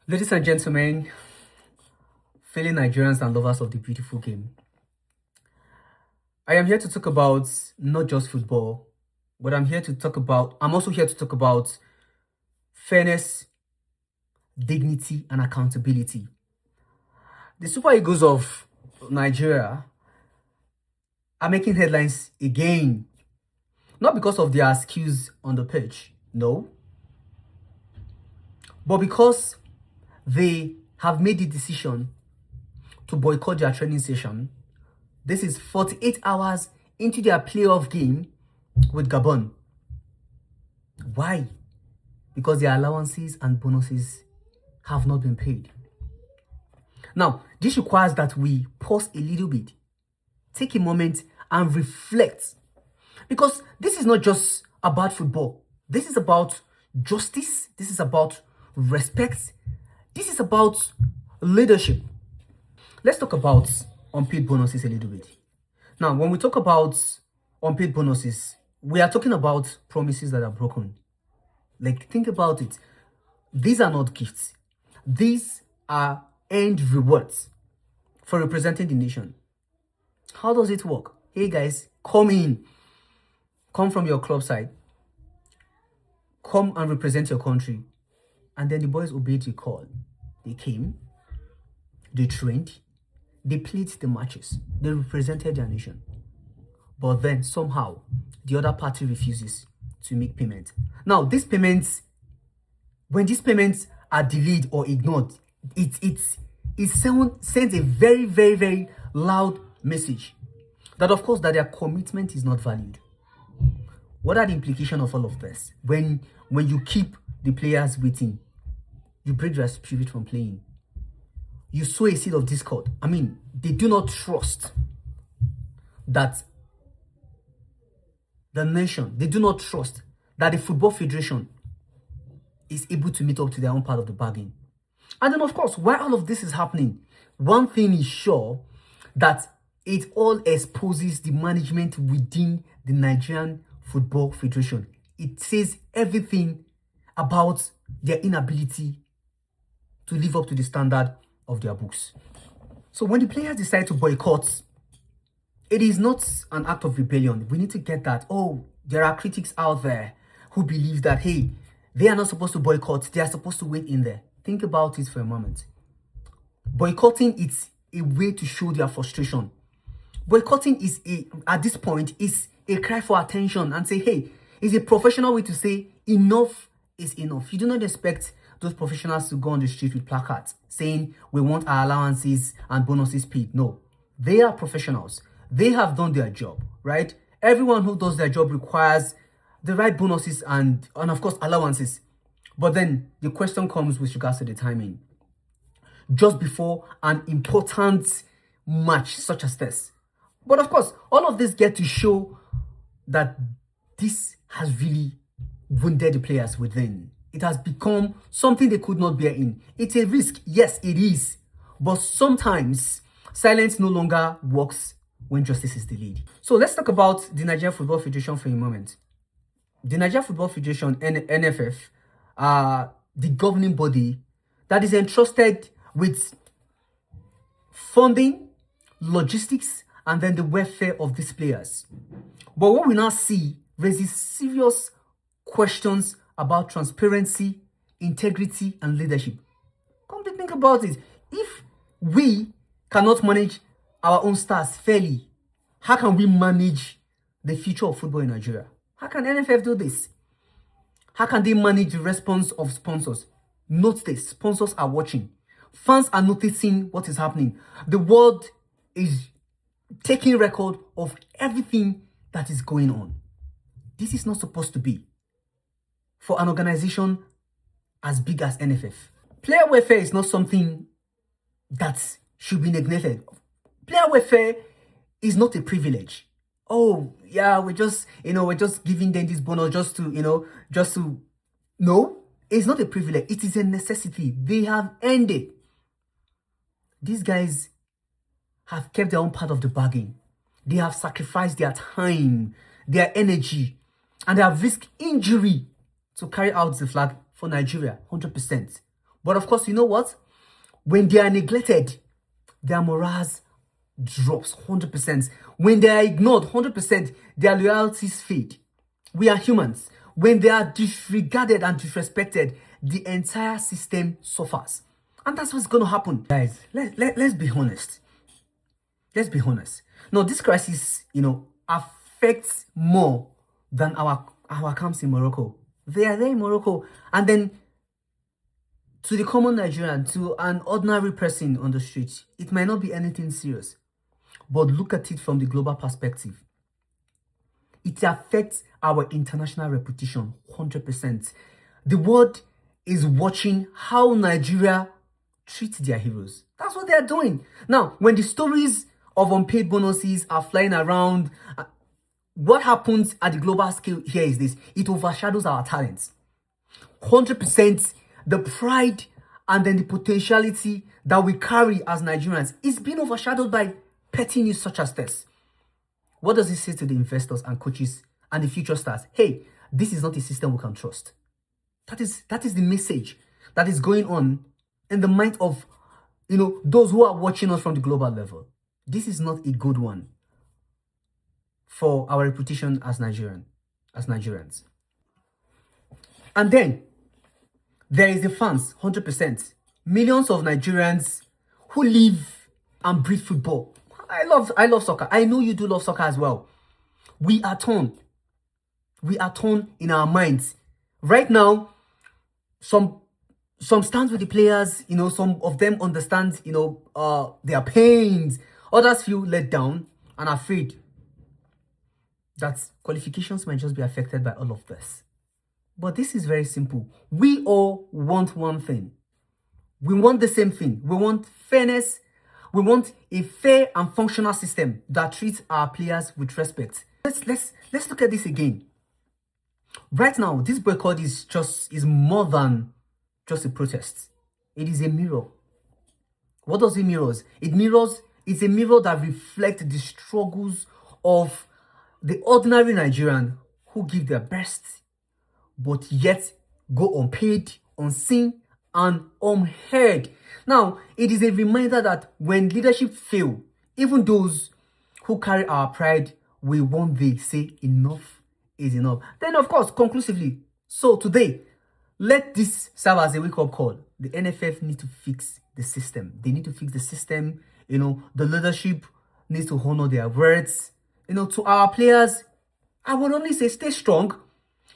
Ladies and gentlemen, fellow Nigerians and lovers of the beautiful game, I am here to talk about not just football, but I'm also here to talk about fairness, dignity, and accountability. The Super Eagles of Nigeria are making headlines again, not because of their skills on the pitch, no, but because they have made the decision to boycott their training session. This is 48 hours into their playoff game with Gabon. Why? Because their allowances and bonuses have not been paid. Now, this requires that we pause a little bit, take a moment and reflect. Because this is not just about football. This is about justice. This is about respect. This is about leadership. Let's talk about unpaid bonuses a little bit. Now, when we talk about unpaid bonuses, we are talking about promises that are broken. Like, think about it. These are not gifts. These are earned rewards for representing the nation. How does it work? Hey guys, come in. Come from your club side. Come and represent your country. And then the boys obeyed the call. They came. They trained. They played the matches. They represented their nation. But then somehow the other party refuses to make payment. Now, these payments, when these payments are delayed or ignored, it sends a very, very, very loud message that, of course, that their commitment is not valued. What are the implications of all of this? When you keep the players waiting, you break their spirit from playing. You sow a seed of discord. I mean, they do not trust that the nation, they do not trust that the Football Federation is able to meet up to their own part of the bargain. And then, of course, while all of this is happening, one thing is sure, that it all exposes the management within the Nigerian Football Federation. It says everything about their inability to live up to the standard of their books. So when the players decide to boycott, it is not an act of rebellion. We need to get that. Oh, there are critics out there who believe that, hey, they are not supposed to boycott. They are supposed to wait in there. Think about it for a moment. Boycotting is a way to show their frustration. Boycotting is at this point is a cry for attention and say, hey, it's a professional way to say enough is enough. You do not expect those professionals to go on the street with placards saying we want our allowances and bonuses paid. No, they are professionals. They have done their job, right? Everyone who does their job requires the right bonuses and of course allowances. But then the question comes with regards to the timing. Just before an important match such as this. But of course, all of this get to show that this has really wounded the players within. It has become something they could not bear in. It's a risk. Yes, it is. But sometimes silence no longer works when justice is delayed. So let's talk about the Nigerian Football Federation for a moment. The Nigerian Football Federation, NFF, the governing body that is entrusted with funding, logistics, and then the welfare of these players. But what we now see raises serious questions about transparency, integrity, and leadership. Come to think about it. If we cannot manage our own stars fairly, how can we manage the future of football in Nigeria? How can NFF do this? How can they manage the response of sponsors? Note this, sponsors are watching. Fans are noticing what is happening. The world is taking record of everything that is going on. This is not supposed to be for an organization as big as NFF. Player welfare is not something that should be neglected. Player welfare is not a privilege. Oh, yeah, we're just giving them this bonus No, it's not a privilege. It is a necessity. They have earned it. These guys have kept their own part of the bargain. They have sacrificed their time, their energy, and they have risked injury to carry out the flag for Nigeria, 100%. But of course, you know what? When they are neglected, their morals drops 100%. When they are ignored 100%, their loyalties fade. We are humans. When they are disregarded and disrespected, the entire system suffers. And that's what's going to happen. Guys, let's be honest. Let's be honest. No, this crisis, affects more than our camps in Morocco. They are there in Morocco. And then to the common Nigerian, to an ordinary person on the street, it might not be anything serious. But look at it from the global perspective. It affects our international reputation 100%. The world is watching how Nigeria treats their heroes. That's what they are doing. Now, when the stories of unpaid bonuses are flying around, what happens at the global scale here is this: it overshadows our talents. 100%, the pride and then the potentiality that we carry as Nigerians is being overshadowed by petty news such as this. What does it say to the investors and coaches and the future stars? Hey, this is not a system we can trust. That is the message that is going on in the mind of those who are watching us from the global level. This is not a good one for our reputation as Nigerians. And then there is the fans, 100%. Millions of Nigerians who live and breathe football. I love soccer. I know you do love soccer as well. We are torn. We are torn in our minds. Right now, some stand with the players, some of them understand, their pains. Others feel let down and afraid that qualifications might just be affected by all of this. But this is very simple. We all want one thing. We want the same thing. We want fairness. We want a fair and functional system that treats our players with respect. Let's look at this again. Right now, this boycott is more than just a protest. It is a mirror. What does it mirror? It's a mirror that reflects the struggles of the ordinary Nigerian who give their best, but yet go unpaid, unseen, and unheard. Now, it is a reminder that when leadership fail, even those who carry our pride will one day say enough is enough. Then, of course, conclusively, so today, let this serve as a wake-up call. The NFF need to fix the system. They need to fix the system. The leadership needs to honor their words. To our players, I would only say stay strong.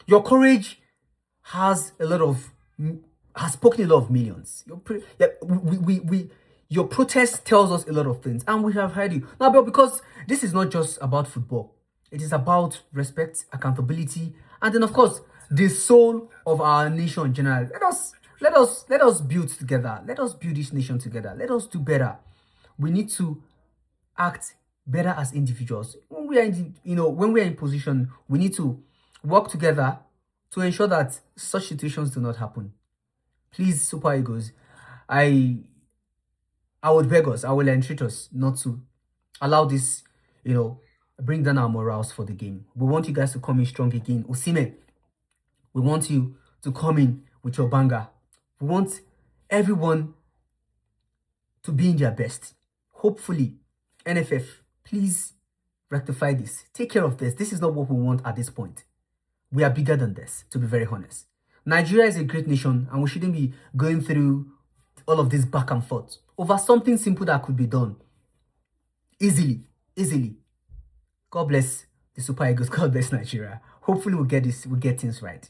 Your courage has spoken a lot of millions. Your protest tells us a lot of things, and we have heard you. Now, but because this is not just about football, it is about respect, accountability, and then of course the soul of our nation in general. Let us build together. Let us build this nation together. Let us do better. We need to act better as individuals. When we are in position, we need to work together to ensure that such situations do not happen. Please, Super Eagles, I would beg us, I will entreat us not to allow this, bring down our morals for the game. We want you guys to come in strong again. Osimhen, we want you to come in with your banger. We want everyone to be in their best. Hopefully, NFF, please rectify this. Take care of this. This is not what we want at this point. We are bigger than this, to be very honest. Nigeria is a great nation, and we shouldn't be going through all of this back and forth over something simple that could be done easily. God bless the Super Eagles. God bless Nigeria. Hopefully we'll get things right.